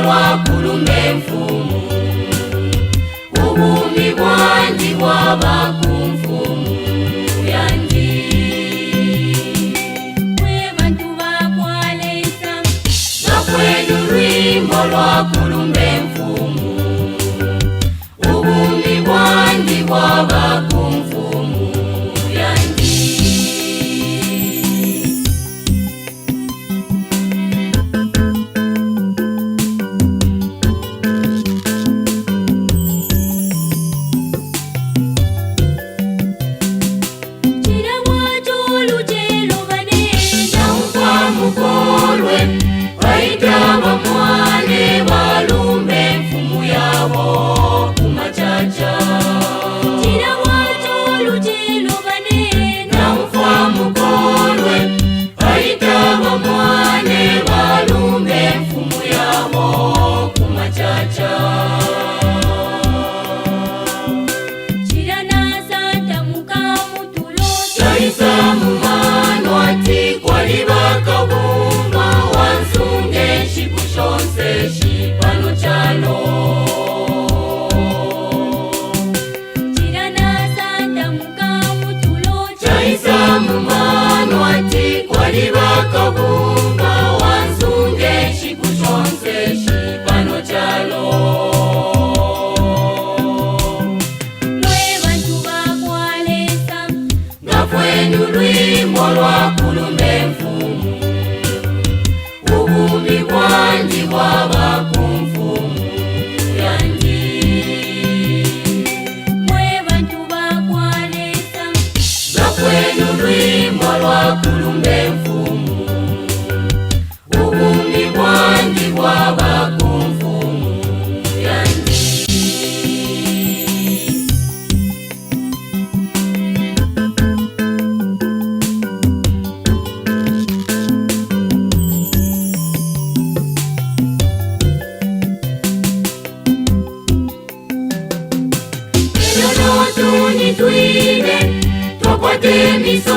lwa kulumbe mfumu, ubumi bwanji bwaba ku mfumu yanji. Mwe bantu bakwalesa gakwenu lwimbo lwa kulumbe mfumu, ubumi bwanji bwaba ku mfumu yanji. Waitaba mwane balumbe mfumu yabo kumachacha, jira watu lujelo bane na mfamu kolwe. Waitaba mwane balumbe mfumu yabo kumachacha, jira na santa mukamu tulo jaisa mumano ati kwa libaka bumba wansunge shikushonse shipano chalo. Jirana santa mukamu tulo chaisa mumano ati kwa libaka bumba wansunge shikushonse shipano chalo. Mwe bantu bakwalesa gafwenu lwimbo lwa kulumbe mfumu, ubumi bwanji bwaba ku mfumu yanji. Mwe bantu bakwalesa gakwenu lwimbo lwa kulumbe mfumu, ubumi bwanji bwaba ku mfumu yanji. Tunitwine twakwate miso